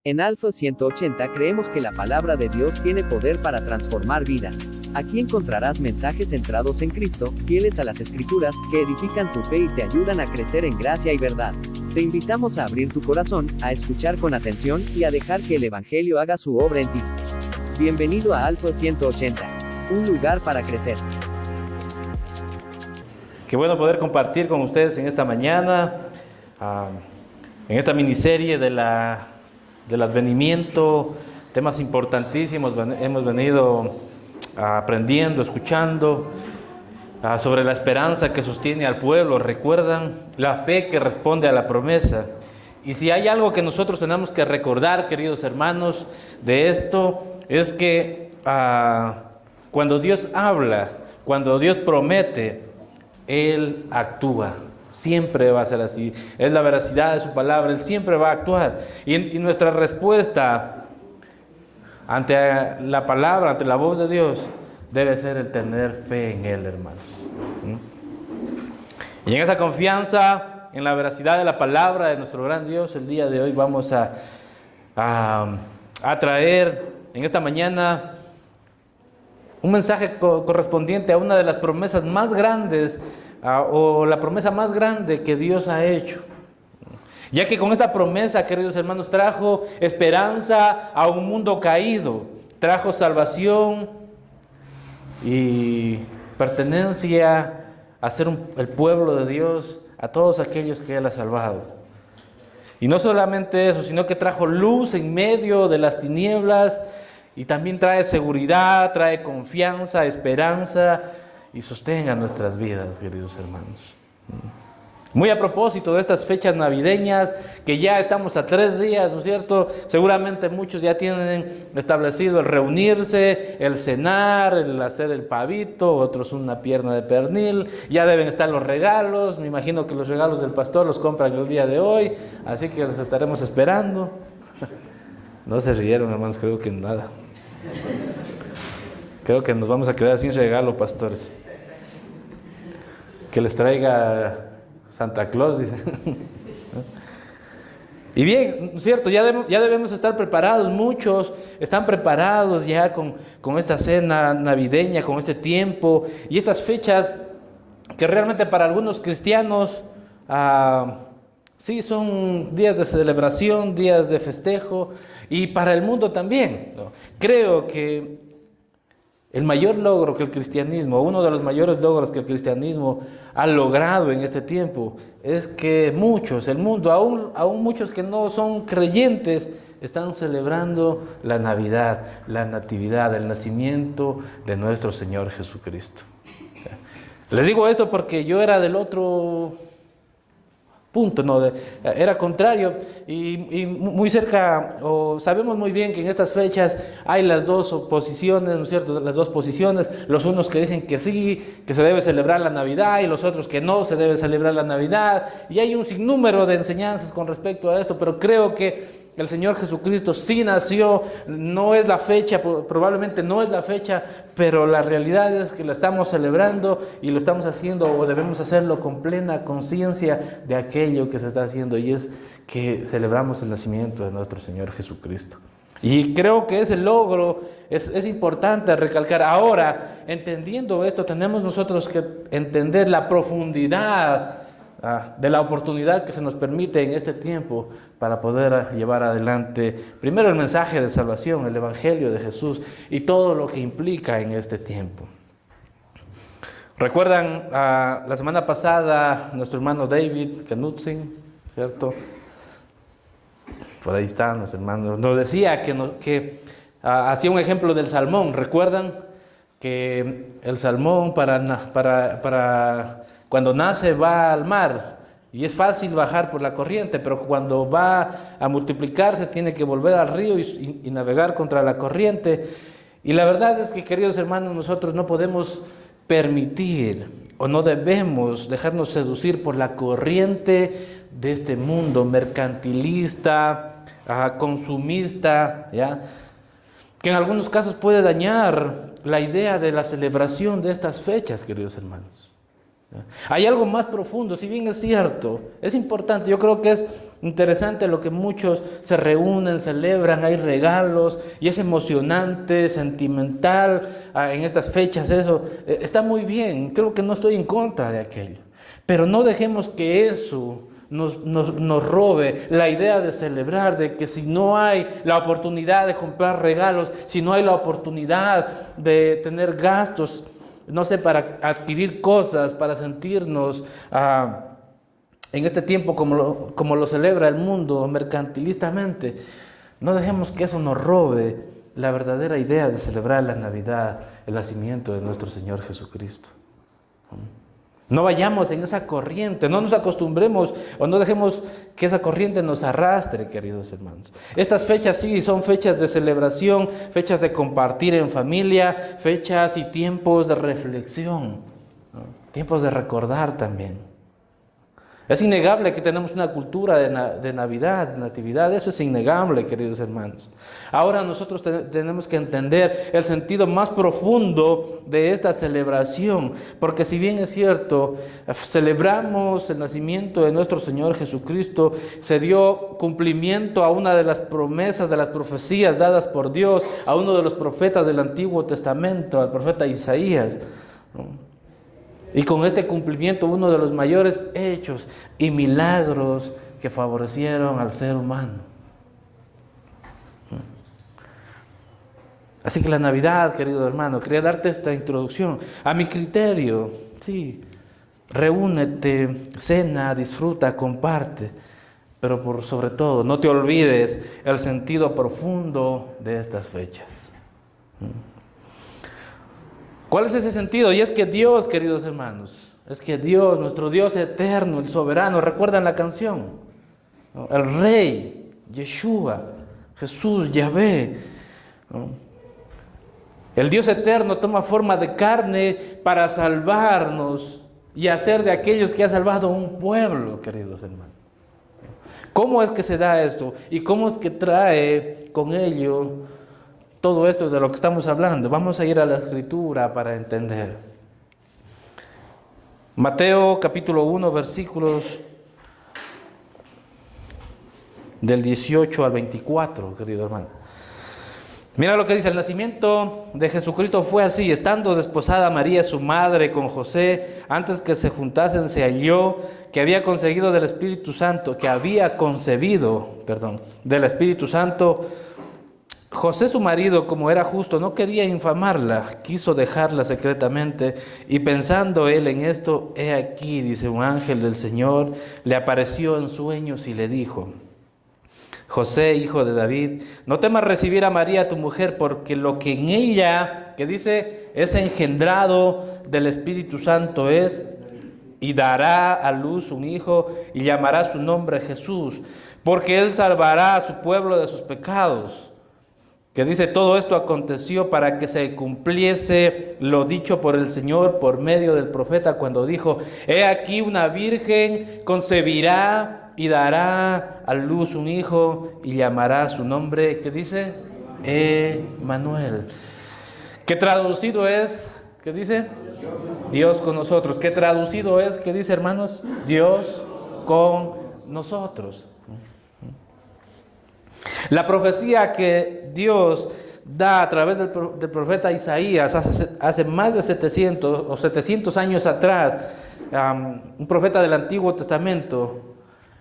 En Alfa 180 creemos que la palabra de Dios tiene poder para transformar vidas. Aquí encontrarás mensajes centrados en Cristo, fieles a las Escrituras, que edifican tu fe y te ayudan a crecer en gracia y verdad. Te invitamos a abrir tu corazón, a escuchar con atención y a dejar que el Evangelio haga su obra en ti. Bienvenido a Alfa 180, un lugar para crecer. Qué bueno poder compartir con ustedes en esta mañana, en esta miniserie del advenimiento, temas importantísimos. Hemos venido aprendiendo, escuchando sobre la esperanza que sostiene al pueblo. Recuerdan la fe que responde a la promesa. Y si hay algo que nosotros tenemos que recordar, queridos hermanos, de esto, es que cuando Dios habla, cuando Dios promete, Él actúa. Siempre va a ser así. Es la veracidad de su palabra. Él siempre va a actuar. Y nuestra respuesta ante la palabra, ante la voz de Dios, debe ser el tener fe en Él, hermanos. Y en esa confianza, en la veracidad de la palabra de nuestro gran Dios, el día de hoy vamos a traer en esta mañana un mensaje correspondiente a una de las promesas más grandes, o la promesa más grande que Dios ha hecho. Ya que con esta promesa, queridos hermanos, trajo esperanza a un mundo caído, trajo salvación y pertenencia a ser el pueblo de Dios a todos aquellos que Él ha salvado. Y no solamente eso, sino que trajo luz en medio de las tinieblas y también trae seguridad, trae confianza, esperanza y sostén a nuestras vidas, queridos hermanos. Muy a propósito de estas fechas navideñas, que ya estamos a 3 días, ¿no es cierto? Seguramente muchos ya tienen establecido el reunirse, el cenar, el hacer el pavito, otros una pierna de pernil, ya deben estar los regalos. Me imagino que los regalos del pastor los compran el día de hoy, así que los estaremos esperando. No se rieron, hermanos, creo que nada. Creo que nos vamos a quedar sin regalo, pastores. Que les traiga Santa Claus, dice. Y bien, ¿cierto? Ya debemos estar preparados. Muchos están preparados ya con esta cena navideña, con este tiempo y estas fechas que realmente para algunos cristianos sí son días de celebración, días de festejo, y para el mundo también, ¿no? Creo que el mayor logro que el cristianismo, uno de los mayores logros que el cristianismo ha logrado en este tiempo, es que muchos, el mundo, aún muchos que no son creyentes, están celebrando la Navidad, la Natividad, el nacimiento de nuestro Señor Jesucristo. Les digo esto porque yo era del otro punto, no, era contrario, y muy cerca, sabemos muy bien que en estas fechas hay las dos posiciones, ¿no es cierto? Las dos posiciones, los unos que dicen que sí, que se debe celebrar la Navidad, y los otros que no se debe celebrar la Navidad, y hay un sinnúmero de enseñanzas con respecto a esto, pero creo que el Señor Jesucristo sí nació, no es la fecha, probablemente no es la fecha, pero la realidad es que lo estamos celebrando y lo estamos haciendo, o debemos hacerlo con plena conciencia de aquello que se está haciendo, y es que celebramos el nacimiento de nuestro Señor Jesucristo. Y creo que ese logro es importante recalcar. Ahora, entendiendo esto, tenemos nosotros que entender la profundidad de la oportunidad que se nos permite en este tiempo para poder llevar adelante primero el mensaje de salvación, el Evangelio de Jesús y todo lo que implica en este tiempo. ¿Recuerdan la semana pasada nuestro hermano David Knudsen, ¿cierto? Por ahí están los hermanos. Nos decía que hacía un ejemplo del salmón. ¿Recuerdan que el salmón para cuando nace va al mar y es fácil bajar por la corriente, pero cuando va a multiplicarse tiene que volver al río y navegar contra la corriente? Y la verdad es que, queridos hermanos, nosotros no podemos permitir o no debemos dejarnos seducir por la corriente de este mundo mercantilista, consumista, ¿ya? Que en algunos casos puede dañar la idea de la celebración de estas fechas, queridos hermanos. Hay algo más profundo, si bien es cierto, es importante. Yo creo que es interesante lo que muchos se reúnen, celebran, hay regalos y es emocionante, sentimental en estas fechas. Eso está muy bien, creo que no estoy en contra de aquello, pero no dejemos que eso nos robe la idea de celebrar, de que si no hay la oportunidad de comprar regalos, si no hay la oportunidad de tener gastos, no sé, para adquirir cosas, para sentirnos en este tiempo como lo celebra el mundo mercantilistamente, no dejemos que eso nos robe la verdadera idea de celebrar la Navidad, el nacimiento de nuestro Señor Jesucristo. No vayamos en esa corriente, no nos acostumbremos o no dejemos que esa corriente nos arrastre, queridos hermanos. Estas fechas sí son fechas de celebración, fechas de compartir en familia, fechas y tiempos de reflexión, ¿no? Tiempos de recordar también. Es innegable que tenemos una cultura de Navidad, de Natividad, eso es innegable, queridos hermanos. Ahora nosotros tenemos que entender el sentido más profundo de esta celebración, porque si bien es cierto, celebramos el nacimiento de nuestro Señor Jesucristo, se dio cumplimiento a una de las promesas, de las profecías dadas por Dios, a uno de los profetas del Antiguo Testamento, al profeta Isaías, ¿no? Y con este cumplimiento, uno de los mayores hechos y milagros que favorecieron al ser humano. Así que la Navidad, querido hermano, quería darte esta introducción. A mi criterio, sí, reúnete, cena, disfruta, comparte, pero por sobre todo, no te olvides el sentido profundo de estas fechas. ¿Cuál es ese sentido? Y es que Dios, queridos hermanos, es que Dios, nuestro Dios eterno, el soberano, ¿recuerdan la canción? ¿No? El Rey, Yeshua, Jesús, Yahvé, ¿no? El Dios eterno toma forma de carne para salvarnos y hacer de aquellos que ha salvado un pueblo, queridos hermanos. ¿Cómo es que se da esto? ¿Y cómo es que trae con ello todo esto de lo que estamos hablando? Vamos a ir a la Escritura para entender. Mateo capítulo 1, versículos del 18 al 24, querido hermano. Mira lo que dice: el nacimiento de Jesucristo fue así: estando desposada María, su madre, con José, antes que se juntasen, se halló que había concebido del Espíritu Santo, del Espíritu Santo. José, su marido, como era justo, no quería infamarla, quiso dejarla secretamente, y pensando él en esto, he aquí, dice, un ángel del Señor le apareció en sueños y le dijo: José, hijo de David, no temas recibir a María tu mujer, porque lo que en ella, que dice, es engendrado del Espíritu Santo es, y dará a luz un hijo, y llamará su nombre Jesús, porque él salvará a su pueblo de sus pecados. Que dice, todo esto aconteció para que se cumpliese lo dicho por el Señor por medio del profeta, cuando dijo: he aquí, una virgen concebirá y dará a luz un hijo y llamará su nombre, ¿qué dice? Emmanuel. ¿Qué traducido es? ¿Qué dice? Dios con nosotros. ¿Qué traducido es? ¿Qué dice, hermanos? Dios con nosotros. La profecía que Dios da a través del profeta Isaías hace más de 700 años atrás, un profeta del Antiguo Testamento.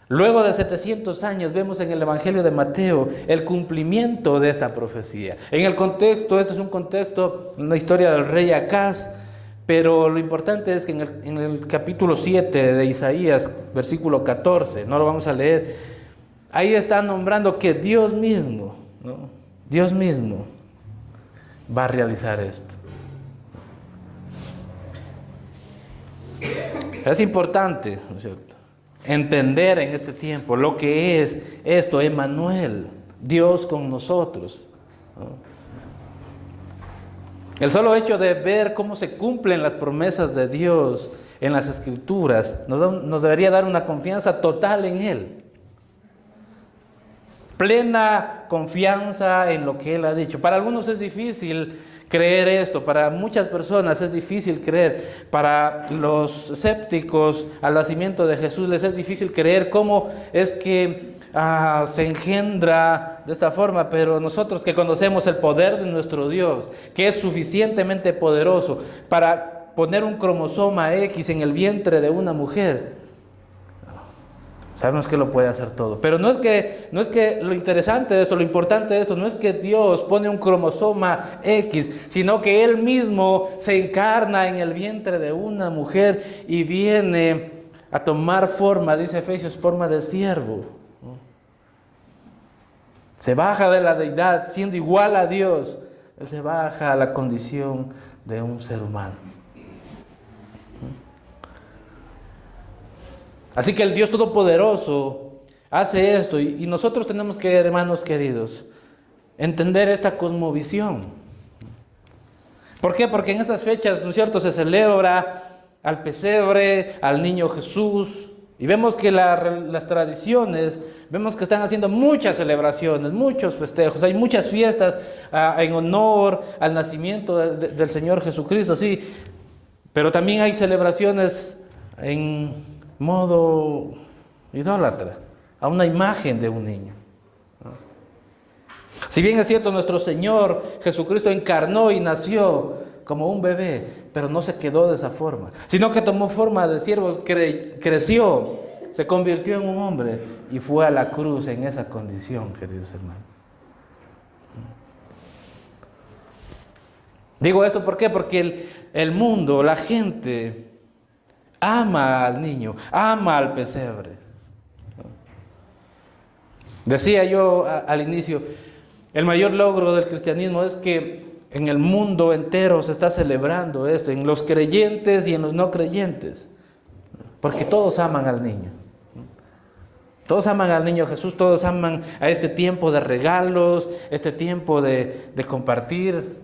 Luego de 700 años vemos en el Evangelio de Mateo el cumplimiento de esta profecía. En el contexto, esto es un contexto, una historia del rey Acaz, pero lo importante es que en el capítulo 7 de Isaías, versículo 14, no lo vamos a leer, ahí está nombrando que Dios mismo, ¿no? Dios mismo va a realizar esto. Es importante, ¿no es cierto?, entender en este tiempo lo que es esto, Emmanuel, Dios con nosotros, ¿no? El solo hecho de ver cómo se cumplen las promesas de Dios en las Escrituras nos debería dar una confianza total en Él. Plena confianza en lo que Él ha dicho. Para algunos es difícil creer esto. Para muchas personas es difícil creer. Para los escépticos al nacimiento de Jesús les es difícil creer cómo es que se engendra de esta forma, pero nosotros que conocemos el poder de nuestro Dios, que es suficientemente poderoso para poner un cromosoma X en el vientre de una mujer, sabemos que lo puede hacer todo. Pero no es que lo interesante de esto, lo importante de esto, no es que Dios pone un cromosoma X, sino que Él mismo se encarna en el vientre de una mujer y viene a tomar forma, dice Efesios, forma de siervo. Se baja de la deidad, siendo igual a Dios. Él se baja a la condición de un ser humano. Así que el Dios Todopoderoso hace esto y nosotros tenemos que, hermanos queridos, entender esta cosmovisión. ¿Por qué? Porque en esas fechas, ¿no es cierto?, se celebra al pesebre, al niño Jesús, y vemos que las tradiciones, vemos que están haciendo muchas celebraciones, muchos festejos, hay muchas fiestas en honor al nacimiento del Señor Jesucristo, sí, pero también hay celebraciones en modo idólatra, a una imagen de un niño. Si bien es cierto, nuestro Señor Jesucristo encarnó y nació como un bebé, pero no se quedó de esa forma, sino que tomó forma de siervo, creció, se convirtió en un hombre y fue a la cruz en esa condición, queridos hermanos. Digo esto ¿por qué? Porque el mundo, la gente, ama al niño, ama al pesebre. Decía yo al inicio, el mayor logro del cristianismo es que en el mundo entero se está celebrando esto, en los creyentes y en los no creyentes, porque todos aman al niño. Todos aman al niño Jesús, todos aman a este tiempo de regalos, este tiempo de compartir.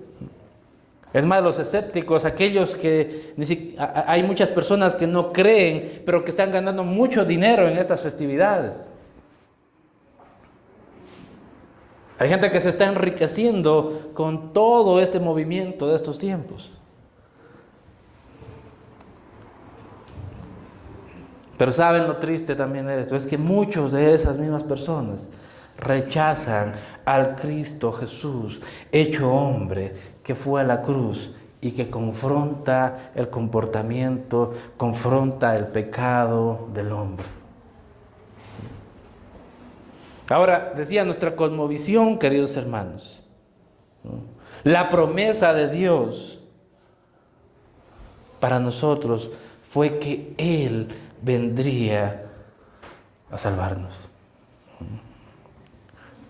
Es más, los escépticos, aquellos que hay muchas personas que no creen, pero que están ganando mucho dinero en estas festividades. Hay gente que se está enriqueciendo con todo este movimiento de estos tiempos. Pero ¿saben lo triste también de esto? Es que muchos de esas mismas personas rechazan al Cristo Jesús, hecho hombre, que fue a la cruz y que confronta el comportamiento, confronta el pecado del hombre. Ahora, decía nuestra cosmovisión, queridos hermanos, la promesa de Dios para nosotros fue que Él vendría a salvarnos.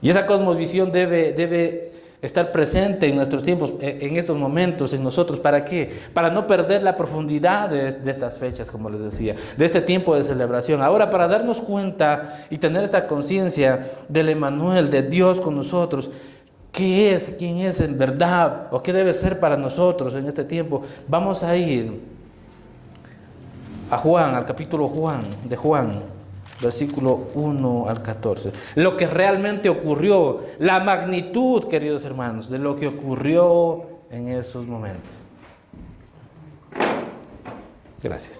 Y esa cosmovisión debe estar presente en nuestros tiempos, en estos momentos, en nosotros. ¿Para qué? Para no perder la profundidad de estas fechas, como les decía, de este tiempo de celebración. Ahora, para darnos cuenta y tener esta conciencia del Emmanuel, de Dios con nosotros, ¿qué es? ¿Quién es en verdad? ¿O qué debe ser para nosotros en este tiempo? Vamos a ir a Juan, al capítulo de Juan, versículo 1 al 14. Lo que realmente ocurrió, la magnitud, queridos hermanos, de lo que ocurrió en esos momentos. Gracias.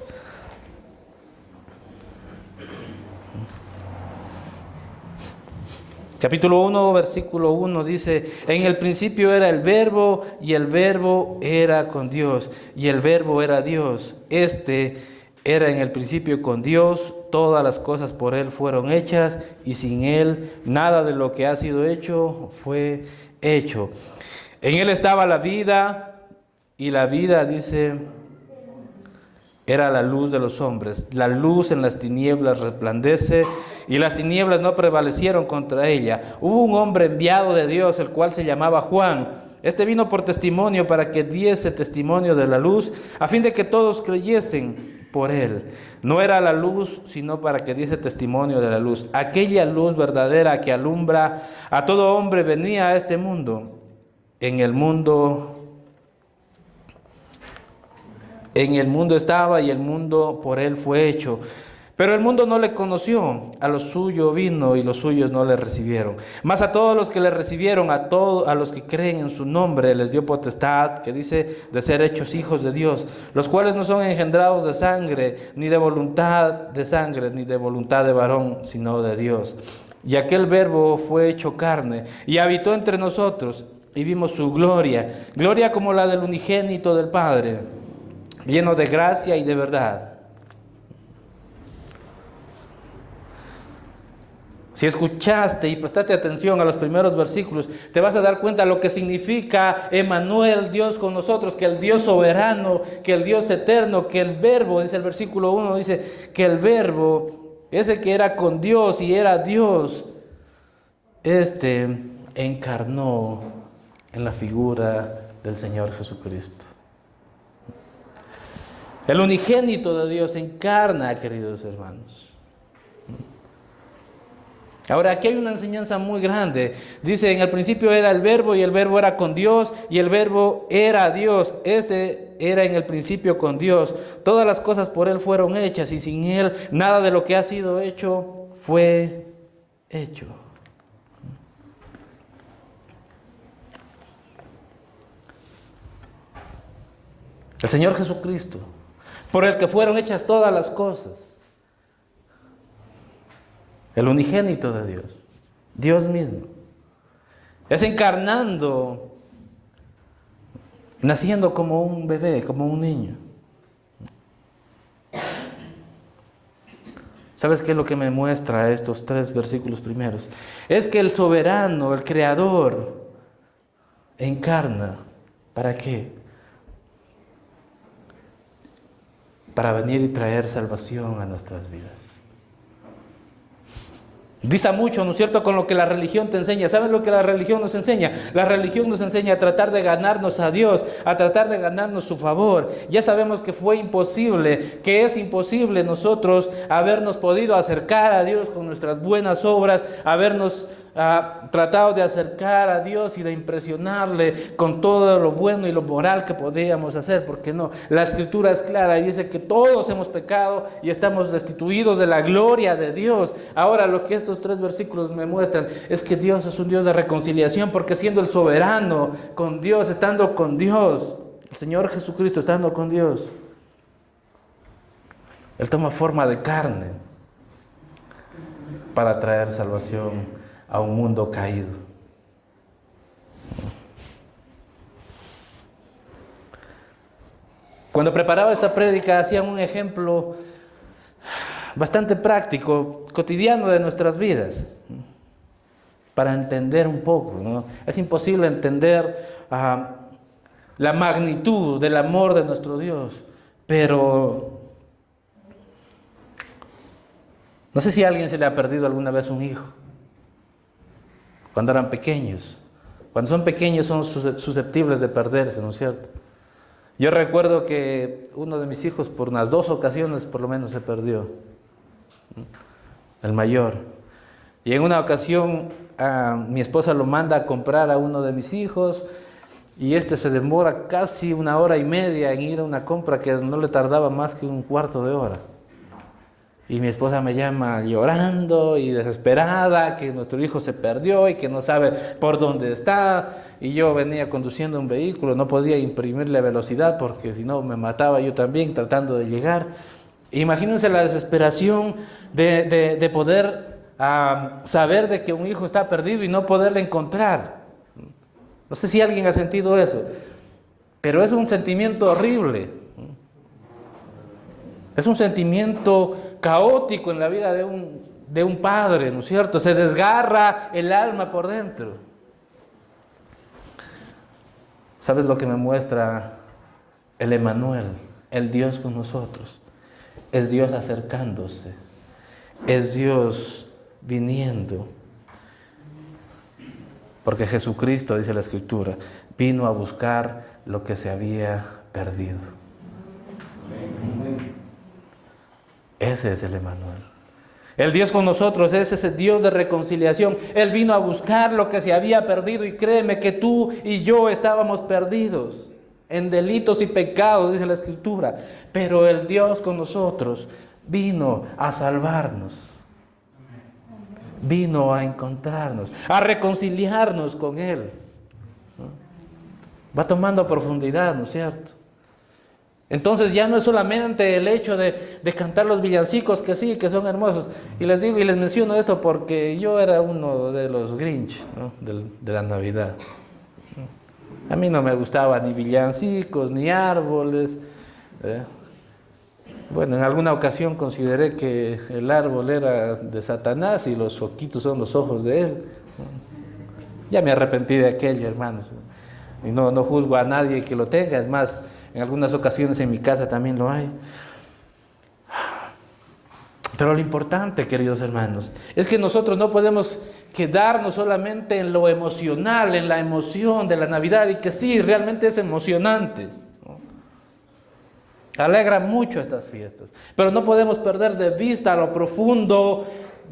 Capítulo 1, versículo 1 dice: en el principio era el Verbo, y el Verbo era con Dios, y el Verbo era Dios. Era en el principio con Dios, todas las cosas por Él fueron hechas, y sin Él nada de lo que ha sido hecho fue hecho. En Él estaba la vida, y la vida, dice, era la luz de los hombres. La luz en las tinieblas resplandece, y las tinieblas no prevalecieron contra ella. Hubo un hombre enviado de Dios, el cual se llamaba Juan. Este vino por testimonio, para que diese testimonio de la luz, a fin de que todos creyesen por él. No era la luz, sino para que diese testimonio de la luz. Aquella luz verdadera que alumbra a todo hombre venía a este mundo. En el mundo estaba, y el mundo por él fue hecho, Pero el mundo no le conoció, a lo suyo vino y los suyos no le recibieron. Mas a todos los que le recibieron, a los que creen en su nombre, les dio potestad, que dice, de ser hechos hijos de Dios, los cuales no son engendrados de sangre, ni de voluntad de sangre, ni de voluntad de varón, sino de Dios. Y aquel Verbo fue hecho carne y habitó entre nosotros, y vimos su gloria, gloria como la del unigénito del Padre, lleno de gracia y de verdad. Si escuchaste y prestaste atención a los primeros versículos, te vas a dar cuenta de lo que significa Emmanuel, Dios con nosotros, que el Dios soberano, que el Dios eterno, que el Verbo, dice el versículo 1, dice que el Verbo, ese que era con Dios y era Dios, encarnó en la figura del Señor Jesucristo. El unigénito de Dios encarna, queridos hermanos. Ahora, aquí hay una enseñanza muy grande. Dice, en el principio era el Verbo y el Verbo era con Dios y el Verbo era Dios. Era en el principio con Dios. Todas las cosas por Él fueron hechas y sin Él nada de lo que ha sido hecho fue hecho. El Señor Jesucristo, por el que fueron hechas todas las cosas. El unigénito de Dios, Dios mismo, es encarnando, naciendo como un bebé, como un niño. ¿Sabes qué es lo que me muestra estos 3 versículos primeros? Es que el soberano, el creador, encarna. ¿Para qué? Para venir y traer salvación a nuestras vidas. Dista mucho, ¿no es cierto?, con lo que la religión te enseña. ¿Saben lo que la religión nos enseña? La religión nos enseña a tratar de ganarnos a Dios, a tratar de ganarnos su favor. Ya sabemos que fue imposible, que es imposible nosotros habernos podido acercar a Dios con nuestras buenas obras, habernos tratado de acercar a Dios y de impresionarle con todo lo bueno y lo moral que podríamos hacer, porque no, la Escritura es clara y dice que todos hemos pecado y estamos destituidos de la gloria de Dios. Ahora, lo que estos 3 versículos me muestran es que Dios es un Dios de reconciliación, porque siendo el soberano con Dios, estando con Dios, el Señor Jesucristo estando con Dios, Él toma forma de carne para traer salvación a un mundo caído. Cuando preparaba esta prédica, hacía un ejemplo bastante práctico, cotidiano de nuestras vidas, para entender un poco, ¿no? Es imposible entender la magnitud del amor de nuestro Dios, pero no sé si a alguien se le ha perdido alguna vez un hijo. Cuando eran pequeños. Cuando son pequeños son susceptibles de perderse, ¿no es cierto? Yo recuerdo que uno de mis hijos por unas 2 ocasiones por lo menos se perdió. El mayor. Y en una ocasión mi esposa lo manda a comprar a uno de mis hijos y se demora casi 1 hora y media en ir a una compra que no le tardaba más que 1/4 de hora. Y mi esposa me llama llorando y desesperada que nuestro hijo se perdió y que no sabe por dónde está. Y yo venía conduciendo un vehículo, no podía imprimirle velocidad porque si no me mataba yo también tratando de llegar. Imagínense la desesperación de poder saber de que un hijo está perdido y no poderle encontrar. No sé si alguien ha sentido eso, pero es un sentimiento horrible. Es un sentimiento caótico en la vida de un padre, ¿no es cierto? Se desgarra el alma por dentro. ¿Sabes lo que me muestra el Emmanuel, el Dios con nosotros? Es Dios acercándose, es Dios viniendo. Porque Jesucristo, dice la Escritura, vino a buscar lo que se había perdido. Ese es el Emmanuel. El Dios con nosotros es ese Dios de reconciliación. Él vino a buscar lo que se había perdido y créeme que tú y yo estábamos perdidos en delitos y pecados, dice la Escritura. Pero el Dios con nosotros vino a salvarnos, vino a encontrarnos, a reconciliarnos con Él. Va tomando profundidad, ¿no es cierto? Entonces ya no es solamente el hecho de cantar los villancicos, que sí, que son hermosos. Y les digo y les menciono esto porque yo era uno de los Grinch, ¿no? de la Navidad. A mí no me gustaban ni villancicos, ni árboles. Bueno, en alguna ocasión consideré que el árbol era de Satanás y los foquitos son los ojos de él. Ya me arrepentí de aquello, hermanos. Y no juzgo a nadie que lo tenga, es más, en algunas ocasiones en mi casa también lo hay. Pero lo importante, queridos hermanos, es que nosotros no podemos quedarnos solamente en lo emocional, en la emoción de la Navidad, y que sí, realmente es emocionante, ¿no? Alegra mucho estas fiestas, pero no podemos perder de vista lo profundo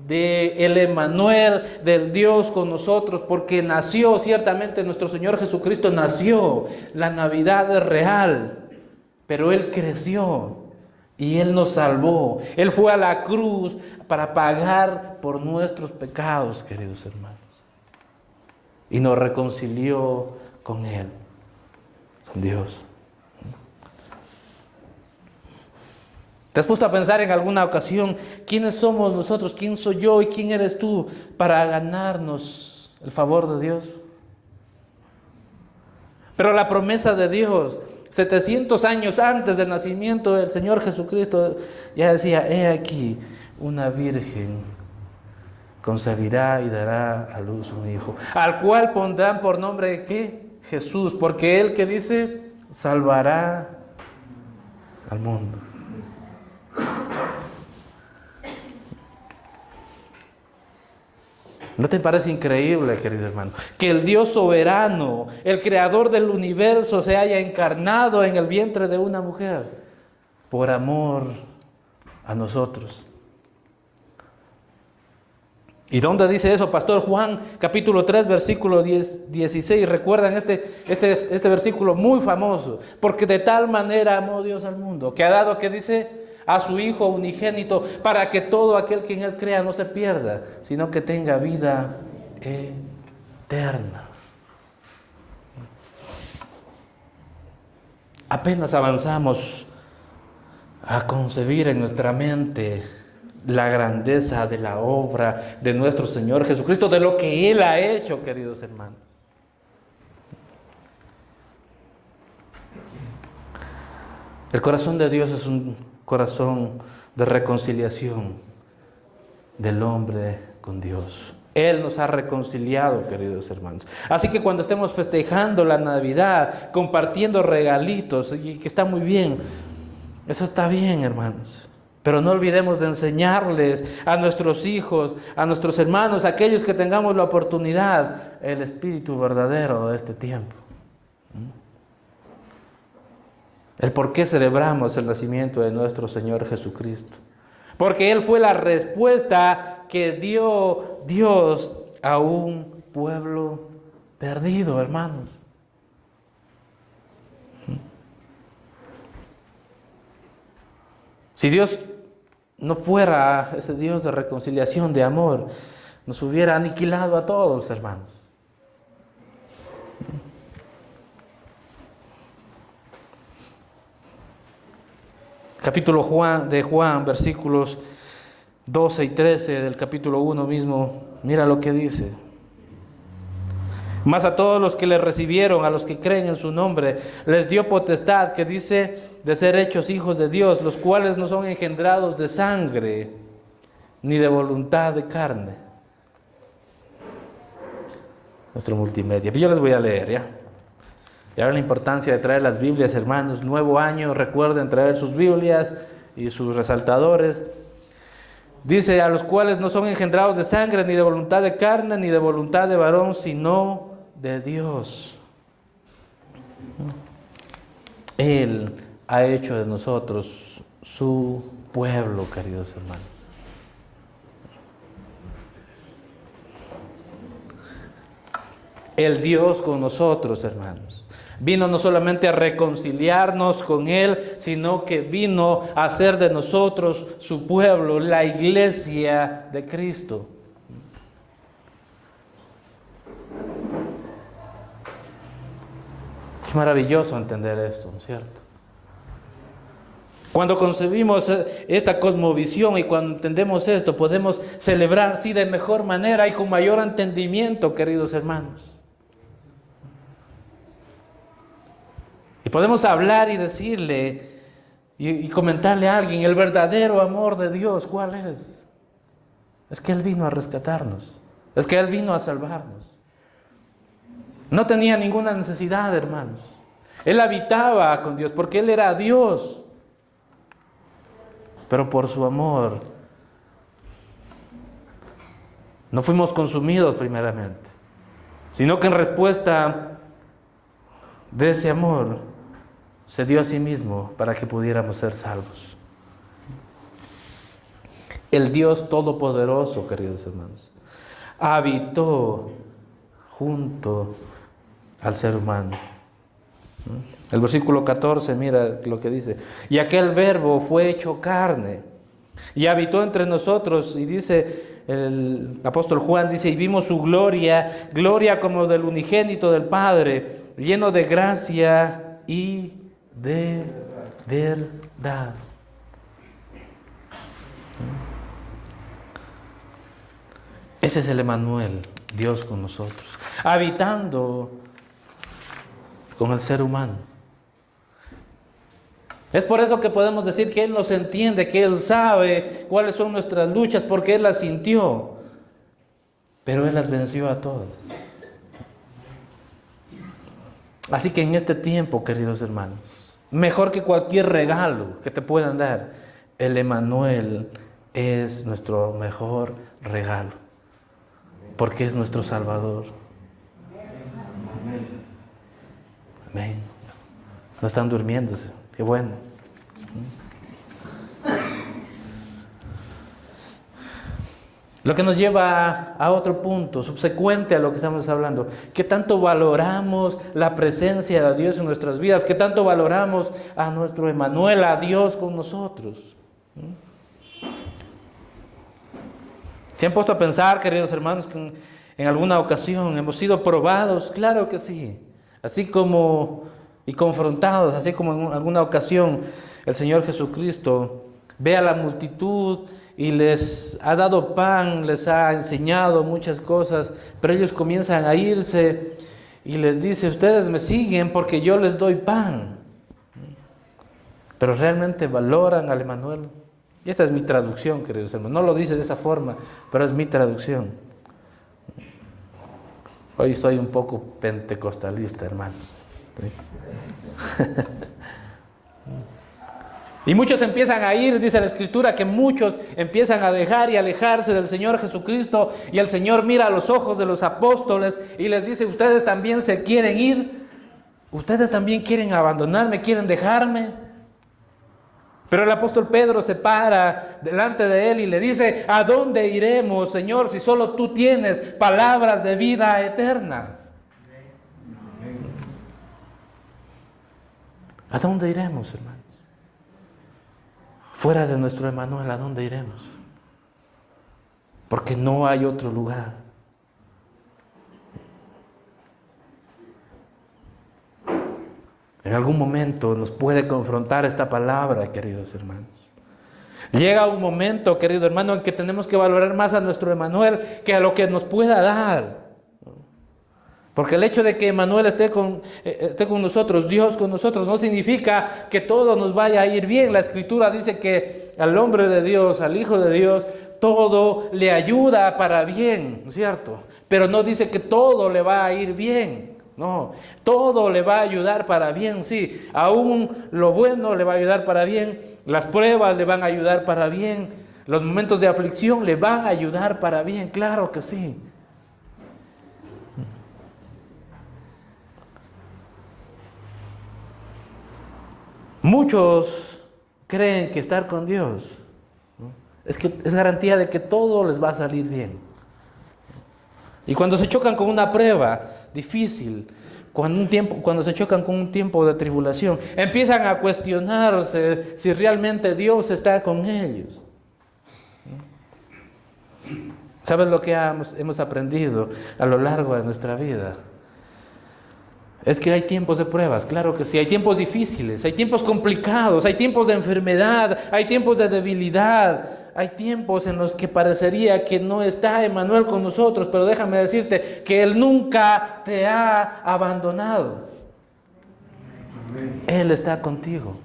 de el Emmanuel, del Dios con nosotros, porque nació, ciertamente nuestro Señor Jesucristo nació, la Navidad es real, pero Él creció y Él nos salvó. Él fue a la cruz para pagar por nuestros pecados, queridos hermanos, y nos reconcilió con Él, con Dios. ¿Te has puesto a pensar en alguna ocasión quiénes somos nosotros, quién soy yo y quién eres tú para ganarnos el favor de Dios? Pero la promesa de Dios, 700 años antes del nacimiento del Señor Jesucristo, ya decía: he aquí, una virgen concebirá y dará a luz un hijo, al cual pondrán por nombre, ¿qué? Jesús, porque Él, que dice, salvará al mundo. ¿No te parece increíble, querido hermano, que el Dios soberano, el creador del universo, se haya encarnado en el vientre de una mujer por amor a nosotros? ¿Y dónde dice eso, pastor? Juan capítulo 3, versículo 16. ¿Recuerdan este versículo muy famoso? Porque de tal manera amó Dios al mundo, que ha dado, que dice, a su Hijo unigénito, para que todo aquel que en Él crea no se pierda, sino que tenga vida eterna. Apenas avanzamos a concebir en nuestra mente la grandeza de la obra de nuestro Señor Jesucristo, de lo que Él ha hecho, queridos hermanos. El corazón de Dios es un corazón de reconciliación del hombre con Dios. Él nos ha reconciliado, queridos hermanos. Así que cuando estemos festejando la Navidad, compartiendo regalitos, y que está muy bien, eso está bien, hermanos. Pero no olvidemos de enseñarles a nuestros hijos, a nuestros hermanos, a aquellos que tengamos la oportunidad, el espíritu verdadero de este tiempo. El por qué celebramos el nacimiento de nuestro Señor Jesucristo. Porque Él fue la respuesta que dio Dios a un pueblo perdido, hermanos. Si Dios no fuera ese Dios de reconciliación, de amor, nos hubiera aniquilado a todos, hermanos. Capítulo de Juan, versículos 12 y 13 del capítulo 1 mismo, mira lo que dice. Mas a todos los que le recibieron, a los que creen en su nombre, les dio potestad, que dice, de ser hechos hijos de Dios, los cuales no son engendrados de sangre, ni de voluntad de carne. Nuestro multimedia. Yo les voy a leer, ¿ya? Y ahora la importancia de traer las Biblias, hermanos. Nuevo año, recuerden traer sus Biblias y sus resaltadores. Dice, a los cuales no son engendrados de sangre, ni de voluntad de carne, ni de voluntad de varón, sino de Dios. Él ha hecho de nosotros su pueblo, queridos hermanos. El Dios con nosotros, hermanos. Vino no solamente a reconciliarnos con Él, sino que vino a hacer de nosotros su pueblo, la iglesia de Cristo. Qué maravilloso entender esto, ¿no es cierto? Cuando concebimos esta cosmovisión y cuando entendemos esto, podemos celebrar, sí, de mejor manera y con mayor entendimiento, queridos hermanos. Y podemos hablar y decirle y comentarle a alguien el verdadero amor de Dios. ¿Cuál es? Es que Él vino a rescatarnos. Es que Él vino a salvarnos. No tenía ninguna necesidad, hermanos. Él habitaba con Dios porque Él era Dios. Pero por su amor no fuimos consumidos primeramente, sino que en respuesta de ese amor se dio a sí mismo para que pudiéramos ser salvos. El Dios Todopoderoso, queridos hermanos, habitó junto al ser humano. El versículo 14, mira lo que dice: y aquel verbo fue hecho carne y habitó entre nosotros, y dice el apóstol Juan, dice, y vimos su gloria, gloria como del unigénito del Padre, lleno de gracia y de verdad. Ese es el Emmanuel, Dios con nosotros, habitando con el ser humano. Es por eso que podemos decir que Él nos entiende, que Él sabe cuáles son nuestras luchas, porque Él las sintió, pero Él las venció a todas. Así que en este tiempo, queridos hermanos, mejor que cualquier regalo que te puedan dar, el Emmanuel es nuestro mejor regalo, porque es nuestro Salvador. Amén. No están durmiéndose. Qué bueno. Lo que nos lleva a otro punto, subsecuente a lo que estamos hablando. ¿Qué tanto valoramos la presencia de Dios en nuestras vidas? ¿Qué tanto valoramos a nuestro Emmanuel, a Dios con nosotros? ¿Se han puesto a pensar, queridos hermanos, que en alguna ocasión hemos sido probados? Claro que sí. Así como y confrontados, así como en alguna ocasión el Señor Jesucristo ve a la multitud y les ha dado pan, les ha enseñado muchas cosas, pero ellos comienzan a irse y les dice: ustedes me siguen porque yo les doy pan. Pero realmente valoran al Emmanuel. Y esa es mi traducción, queridos hermanos. No lo dice de esa forma, pero es mi traducción. Hoy soy un poco pentecostalista, hermanos. Y muchos empiezan a ir, dice la Escritura, que muchos empiezan a dejar y alejarse del Señor Jesucristo, y el Señor mira a los ojos de los apóstoles y les dice: ustedes también se quieren ir, ustedes también quieren abandonarme, quieren dejarme. Pero el apóstol Pedro se para delante de él y le dice: ¿a dónde iremos, Señor, si solo tú tienes palabras de vida eterna? ¿A dónde iremos, hermanos? Fuera de nuestro Emmanuel, ¿a dónde iremos? Porque no hay otro lugar. En algún momento nos puede confrontar esta palabra, queridos hermanos. Llega un momento, querido hermano, en que tenemos que valorar más a nuestro Emmanuel que a lo que nos pueda dar. Porque el hecho de que Emmanuel esté con nosotros, Dios con nosotros, no significa que todo nos vaya a ir bien. La Escritura dice que al hombre de Dios, al Hijo de Dios, todo le ayuda para bien, ¿no es cierto? Pero no dice que todo le va a ir bien. No, todo le va a ayudar para bien, sí. Aún lo bueno le va a ayudar para bien. Las pruebas le van a ayudar para bien. Los momentos de aflicción le van a ayudar para bien, claro que sí. Muchos creen que estar con Dios, ¿no?, es garantía de que todo les va a salir bien. Y cuando se chocan con una prueba, difícil, cuando se chocan con un tiempo de tribulación, empiezan a cuestionarse si realmente Dios está con ellos. ¿Sabes lo que hemos aprendido a lo largo de nuestra vida? Es que hay tiempos de pruebas, claro que sí, hay tiempos difíciles, hay tiempos complicados, hay tiempos de enfermedad, hay tiempos de debilidad, hay tiempos en los que parecería que no está Emmanuel con nosotros, pero déjame decirte que Él nunca te ha abandonado. Él está contigo.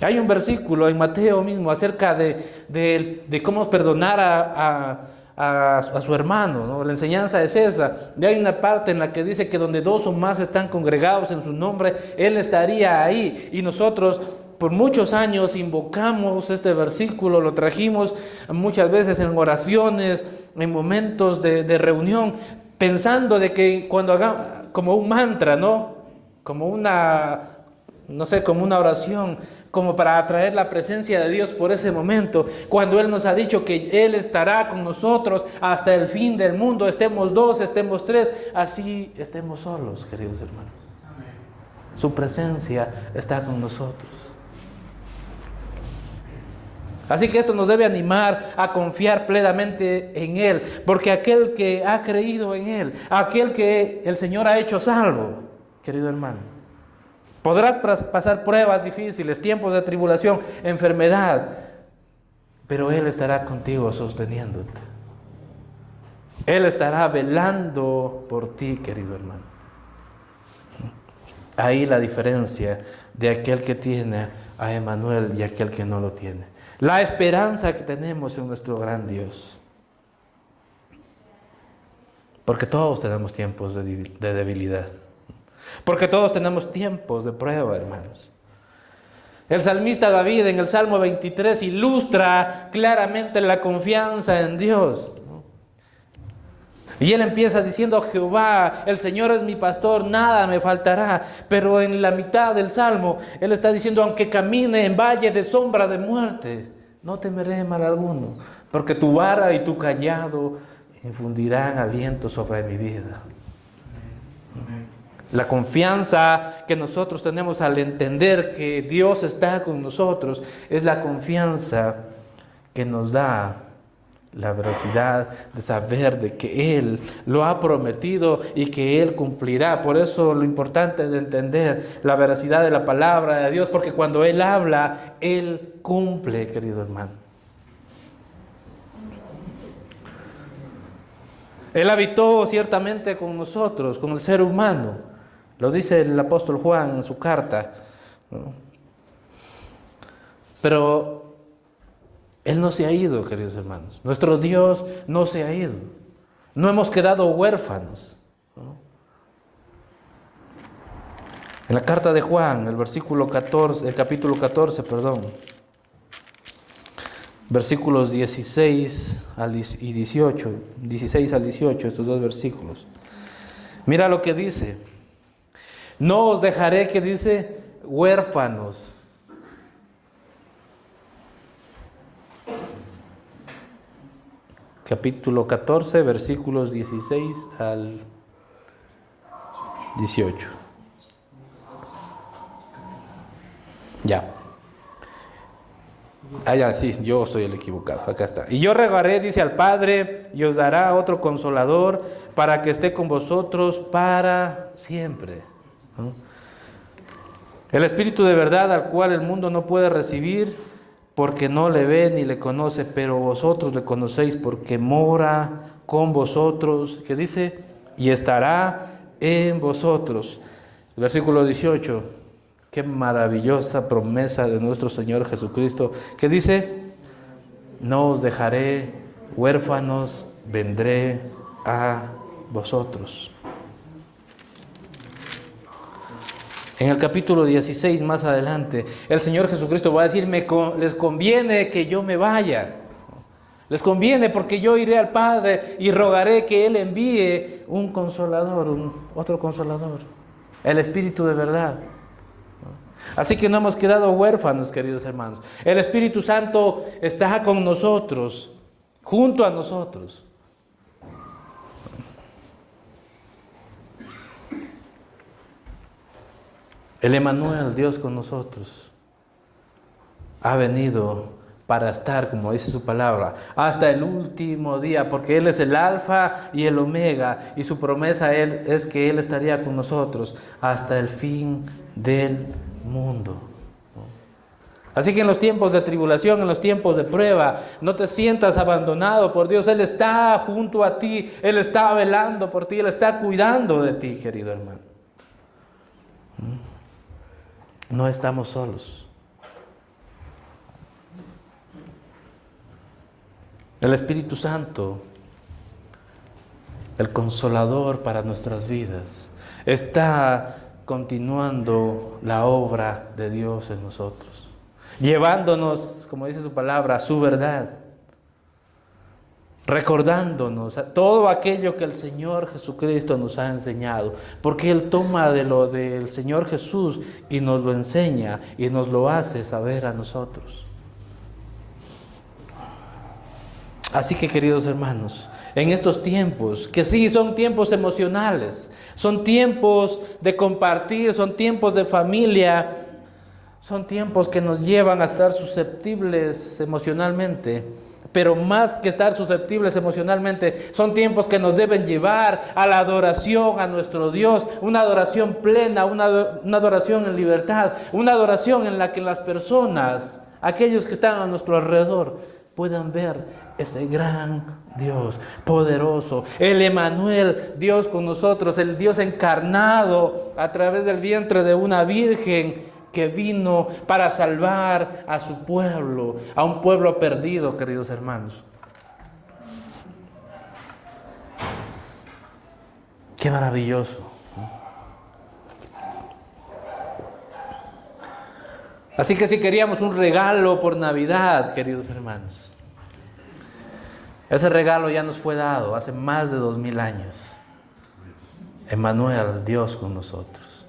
Hay un versículo en Mateo mismo acerca de cómo perdonar a su hermano, ¿no? La enseñanza es esa. Y hay una parte en la que dice que donde dos o más están congregados en su nombre, Él estaría ahí. Y nosotros por muchos años invocamos este versículo, lo trajimos muchas veces en oraciones, en momentos de reunión, pensando de que cuando hagamos, como un mantra, ¿no? Como una oración, como para atraer la presencia de Dios por ese momento, cuando Él nos ha dicho que Él estará con nosotros hasta el fin del mundo, estemos dos, estemos tres, así estemos solos, queridos hermanos. Su presencia está con nosotros. Así que esto nos debe animar a confiar plenamente en Él, porque aquel que ha creído en Él, aquel que el Señor ha hecho salvo, querido hermano, podrás pasar pruebas difíciles, tiempos de tribulación, enfermedad, pero Él estará contigo sosteniéndote. Él estará velando por ti, querido hermano. Ahí la diferencia de aquel que tiene a Emmanuel y aquel que no lo tiene. La esperanza que tenemos en nuestro gran Dios. Porque todos tenemos tiempos de debilidad. Porque todos tenemos tiempos de prueba, hermanos. El salmista David en el Salmo 23 ilustra claramente la confianza en Dios. Y él empieza diciendo: Jehová, el Señor es mi pastor, nada me faltará. Pero en la mitad del Salmo, él está diciendo: aunque camine en valle de sombra de muerte, no temeré mal alguno, porque tu vara y tu callado infundirán aliento sobre mi vida. La confianza que nosotros tenemos al entender que Dios está con nosotros es la confianza que nos da la veracidad de saber de que Él lo ha prometido y que Él cumplirá. Por eso lo importante es entender la veracidad de la palabra de Dios, porque cuando Él habla, Él cumple, querido hermano. Él habitó ciertamente con nosotros, con el ser humano. Lo dice el apóstol Juan en su carta, ¿no? Pero Él no se ha ido, queridos hermanos. Nuestro Dios no se ha ido. No hemos quedado huérfanos, ¿no? En la carta de Juan, el capítulo 14, versículos 16 y 18, 16 al 18, estos dos versículos. Mira lo que dice. No os dejaré, que dice, huérfanos. Capítulo 14, versículos 16 al 18. Ya. Ya, sí, yo soy el equivocado. Acá está. Y yo rogaré, dice, al Padre, y os dará otro consolador para que esté con vosotros para siempre, ¿no? El Espíritu de verdad, al cual el mundo no puede recibir, porque no le ve ni le conoce, pero vosotros le conocéis porque mora con vosotros, que dice, y estará en vosotros. El versículo 18, qué maravillosa promesa de nuestro Señor Jesucristo, que dice, no os dejaré huérfanos, vendré a vosotros. En el capítulo 16, más adelante, el Señor Jesucristo va a decir, les conviene que yo me vaya. Les conviene porque yo iré al Padre y rogaré que Él envíe un consolador, otro consolador, el Espíritu de verdad. Así que no hemos quedado huérfanos, queridos hermanos. El Espíritu Santo está con nosotros, junto a nosotros. El Emmanuel, Dios con nosotros, ha venido para estar, como dice su palabra, hasta el último día, porque Él es el Alfa y el Omega, y su promesa es que Él estaría con nosotros hasta el fin del mundo. Así que en los tiempos de tribulación, en los tiempos de prueba, no te sientas abandonado por Dios. Él está junto a ti, Él está velando por ti, Él está cuidando de ti, querido hermano. No estamos solos. El Espíritu Santo, el Consolador para nuestras vidas, está continuando la obra de Dios en nosotros, llevándonos, como dice su palabra, a su verdad, recordándonos todo aquello que el Señor Jesucristo nos ha enseñado, porque Él toma de lo del Señor Jesús y nos lo enseña y nos lo hace saber a nosotros. Así que, queridos hermanos, en estos tiempos, que sí son tiempos emocionales, son tiempos de compartir, son tiempos de familia, son tiempos que nos llevan a estar susceptibles emocionalmente, pero más que estar susceptibles emocionalmente, son tiempos que nos deben llevar a la adoración a nuestro Dios, una adoración plena, una adoración en libertad, una adoración en la que las personas, aquellos que están a nuestro alrededor, puedan ver ese gran Dios poderoso, el Emmanuel, Dios con nosotros, el Dios encarnado a través del vientre de una virgen que vino para salvar a su pueblo, a un pueblo perdido, queridos hermanos. Qué maravilloso. Así que si queríamos un regalo por Navidad, queridos hermanos, ese regalo ya nos fue dado hace más de 2000 años. Emmanuel, Dios con nosotros.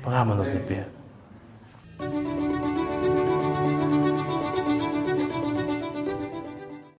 Pongámonos de pie.